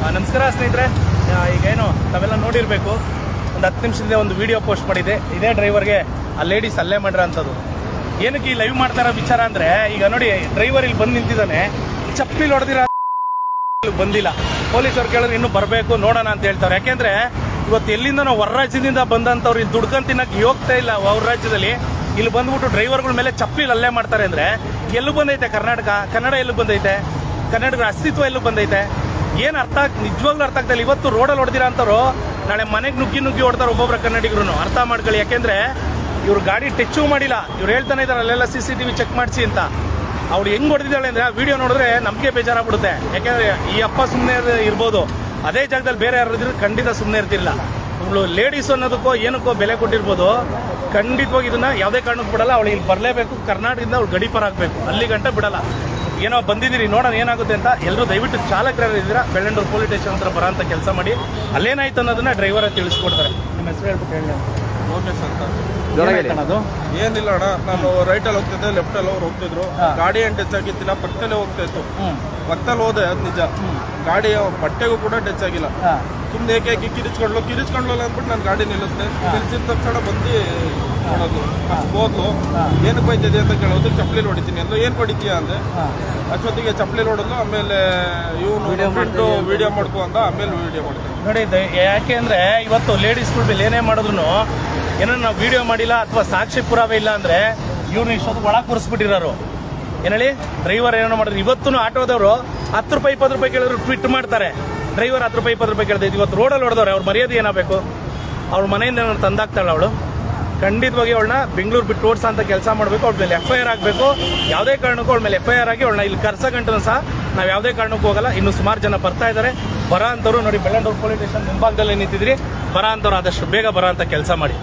ನಮಸ್ಕಾರ ಸ್ನೇಹಿತರೆ, ಈಗೇನು ತಾವೆಲ್ಲ ನೋಡಿರಬೇಕು, ಒಂದು 10 ನಿಮಿಷದಿಂದ ಒಂದು ವಿಡಿಯೋ ಪೋಸ್ಟ್ ಮಾಡಿದೆ. ಇದೇ ಡ್ರೈವರ್ಗೆ ಆ ಲೇಡೀಸ್ ಅಲ್ಲೇ ಮಾಡಿರೋ ಅಂಥದ್ದು. ಏನಕ್ಕೆ ಈ ಲೈವ್ ಮಾಡ್ತಾ ಇರೋ ವಿಚಾರ ಅಂದರೆ, ಈಗ ನೋಡಿ ಡ್ರೈವರ್ ಇಲ್ಲಿ ಬಂದು ನಿಂತಿದ್ದಾನೆ, ಚಪ್ಪಲಿ ಹೊಡೆದಿರೋ ಬಂದಿಲ್ಲ. ಪೊಲೀಸರು ಕೇಳಿದ್ರೆ ಇನ್ನೂ ಬರಬೇಕು ನೋಡೋಣ ಅಂತ ಹೇಳ್ತಾರೆ. ಯಾಕೆಂದರೆ ಇವತ್ತು ಎಲ್ಲಿಂದ ನಾವು ಹೊರ ರಾಜ್ಯದಿಂದ ಬಂದಂಥವ್ರು ಇಲ್ಲಿ ದುಡ್ಕೊಂಡು ತಿನ್ನಕ್ಕೆ ಹೋಗ್ತಾ ಇಲ್ಲ. ಅವ್ರ ರಾಜ್ಯದಲ್ಲಿ ಇಲ್ಲಿ ಬಂದ್ಬಿಟ್ಟು ಡ್ರೈವರ್ಗಳ ಮೇಲೆ ಚಪ್ಪಲಿ ಅಲ್ಲೇ ಮಾಡ್ತಾರೆ ಅಂದರೆ ಎಲ್ಲೂ ಬಂದೈತೆ ಕರ್ನಾಟಕ? ಕನ್ನಡ ಎಲ್ಲೂ ಬಂದೈತೆ? ಕನ್ನಡದ ಅಸ್ತಿತ್ವ ಎಲ್ಲೂ ಬಂದೈತೆ? ಏನು ಅರ್ಥ ನಿಜವಾಗ್ಲೂ ಅರ್ಥ ಆಗ್ತಾ ಇಲ್ಲ. ಇವತ್ತು ರೋಡಲ್ಲಿ ಹೊಡೆದಿರೋ ಅಂಥವ್ರು ನಾಳೆ ಮನೆಗೆ ನುಗ್ಗಿ ಹೊಡ್ತಾರೆ ಒಬ್ಬೊಬ್ಬರ ಕನ್ನಡಿಗರು. ಅರ್ಥ ಮಾಡ್ಕೊಳ್ಳಿ. ಯಾಕೆಂದರೆ ಇವ್ರು ಗಾಡಿ ಟಚ್ಚು ಮಾಡಿಲ್ಲ. ಇವ್ರು ಹೇಳ್ತಾನೆ ಇದ್ದಾರೆ ಅಲ್ಲೆಲ್ಲ CCTV ಚೆಕ್ ಮಾಡಿಸಿ ಅಂತ. ಅವ್ರು ಹೆಂಗೆ ಹೊಡೆದಿದ್ದಾಳೆ ಅಂದರೆ ಆ ವಿಡಿಯೋ ನೋಡಿದ್ರೆ ನಮಗೆ ಬೇಜಾರಾಗ್ಬಿಡುತ್ತೆ. ಯಾಕೆಂದರೆ ಈ ಅಪ್ಪ ಸುಮ್ಮನೆ ಇರ್ಬೋದು, ಅದೇ ಜಾಗದಲ್ಲಿ ಬೇರೆ ಯಾರು ಇದ್ರೆ ಖಂಡಿತ ಸುಮ್ಮನೆ ಇರ್ತಿಲ್ಲ. ಅವಳು ಲೇಡೀಸ್ ಅನ್ನೋದಕ್ಕೋ ಏನಕ್ಕೋ ಬೆಲೆ ಕೊಟ್ಟಿರ್ಬೋದು. ಖಂಡಿತವಾಗಿ ಇದನ್ನ ಯಾವುದೇ ಕಾರಣಕ್ಕೂ ಬಿಡಲ್ಲ. ಅವಳು ಇಲ್ಲಿ ಬರಲೇಬೇಕು. ಕರ್ನಾಟಕದಿಂದ ಅವಳು ಗಡಿಪಾರ ಆಗಬೇಕು. ಅಲ್ಲಿ ಗಂಟೆ ಬಿಡಲ್ಲ. ಏನೋ ಬಂದಿದ್ದೀರಿ ನೋಡೋಣ ಏನಾಗುತ್ತೆ ಅಂತ. ಎಲ್ಲರೂ ದಯವಿಟ್ಟು ಚಾಲಕರು ಇದ್ದೀರಾ ಬೆಳ್ಳಂಡೂರು ಪೊಲೀಸ್ ಸ್ಟೇಷನ್ ಹತ್ರ ಬರೋ ಅಂತ ಕೆಲಸ ಮಾಡಿ. ಅಲ್ಲೇನಾಯ್ತು ಅನ್ನೋದನ್ನ ಡ್ರೈವರ್ ತಿಳಿಸ್ಕೊಡ್ತಾರೆ. ನಿಮ್ಮ ಹೆಸರು ಹೇಳ್ಬಿಟ್ಟು ಹೇಳಿ. ಲೋಕೇಶ್ ಅಂತ. ಅದು ಏನಿಲ್ಲ ಅಣ್ಣ, ನಾನು ರೈಟಲ್ಲಿ ಹೋಗ್ತಿದ್ದೆ, ಲೆಫ್ಟಲ್ಲಿ ಅವ್ರು ಹೋಗ್ತಿದ್ರು. ಗಾಡಿ ಏನು ಟಚ್ ಆಗಿದ್ದಿಲ್ಲ, ಪಕ್ಕದಲ್ಲೇ ಹೋಗ್ತಾ ಇತ್ತು. ಪಕ್ಕದಲ್ಲಿ ಹೋದೆ, ಅದು ನಿಜ. ಗಾಡಿ ಬಟ್ಟೆಗೂ ಕೂಡ ಟಚ್ ಆಗಿಲ್ಲ. ಸುಮ್ಮನೆ ಏಕೆ ಕಿರಿಚ್ಕೊಂಡ್ಲು ಅಂದ್ಬಿಟ್ಟು ನಾನು ಗಾಡಿ ನಿಲ್ಲಿಸಿದೆ. ನಿಲ್ಸಿದ ತಕ್ಷಣ ಬಂದು ನೋಡೋದು ಹೋದ್ಲು. ಏನಕ್ಕೆ ಬೈತಿದೆ ಅಂತ ಕೇಳೋದು. ಚಪ್ಪಲಿ ಹೊಡಿತೀನಿ ಅಂದ್ರೆ ಏನು ಹೊಡಿತೀಯ ಅಂದೆ. ಅಷ್ಟೊತ್ತಿಗೆ ಚಪ್ಪಲಿ ಹೊಡೋದು. ಆಮೇಲೆ ಇವನು ಫ್ರೆಂಡು ವಿಡಿಯೋ ಮಾಡ್ಕೊ ಅಂತ ಆಮೇಲೆ ವಿಡಿಯೋ ಮಾಡ್ತೀನಿ. ನೋಡಿ, ಯಾಕೆ ಅಂದರೆ ಇವತ್ತು ಲೇಡೀಸ್ಗಳ ಮೇಲೆ ಏನೇ ಮಾಡಿದ್ರು ಏನೋ ನಾವು ವಿಡಿಯೋ ಮಾಡಿಲ್ಲ ಅಥವಾ ಸಾಕ್ಷಿ ಪುರಾವೆ ಇಲ್ಲ ಅಂದರೆ ಇವ್ರನ್ನ ಇಷ್ಟೊತ್ತು ಒಳಗೆ ಕೂರಿಸ್ಬಿಟ್ಟಿರೋರು. ಏನು ಹೇಳಿ, ಡ್ರೈವರ್ ಏನೋ ಮಾಡಿದ್ರು. ಇವತ್ತು ಆಟೋದವರು 10 ರೂಪಾಯಿ 20 ರೂಪಾಯಿ ಕೇಳಿದ್ರು ಟ್ವಿಟ್ ಮಾಡ್ತಾರೆ. ಡ್ರೈವರ್ 10 ರೂಪಾಯಿ 20 ರೂಪಾಯಿ ಕೇಳಿದೆ. ಇವತ್ತು ರೋಡಲ್ಲಿ ಹೊಡೆದವ್ರೆ. ಅವ್ರ ಮರ್ಯಾದೆ ಏನಾಗಬೇಕು? ಅವ್ರ ಮನೆಯಿಂದ ತಂದಾಗ್ತಾಳೆ ಅವಳು. ಖಂಡಿತವಾಗಿ ಅವಳನ್ನ ಬೆಂಗಳೂರು ಬಿಟ್ಟು ಓಡಿಸೋ ಅಂತ ಕೆಲಸ ಮಾಡಬೇಕು. ಅವಳ ಮೇಲೆ FIR ಆಗಬೇಕು. ಯಾವುದೇ ಕಾರಣಕ್ಕೂ ಅವಳ ಮೇಲೆ FIR ಆಗಿ ಅವಳನ್ನ ಇಲ್ಲಿ ಕರ್ಸಗಂಟು ಸಹ ನಾವು ಯಾವುದೇ ಕಾರಣಕ್ಕೂ ಹೋಗಲ್ಲ. ಇನ್ನು ಸುಮಾರು ಜನ ಬರ್ತಾ ಇದ್ದಾರೆ. ಬರೋ ಅಂಥವ್ರು ನೋಡಿ, ಬೆಳ್ಳಂಡೂರು ಪೊಲೀಸ್ ಸ್ಟೇಷನ್ ಮುಂಭಾಗದಲ್ಲೇ ನಿಂತಿದ್ರಿ. ಬರೋ ಅಂಥವ್ರು ಆದಷ್ಟು ಬೇಗ ಬರೋ ಅಂತ ಕೆಲಸ ಮಾಡಿ.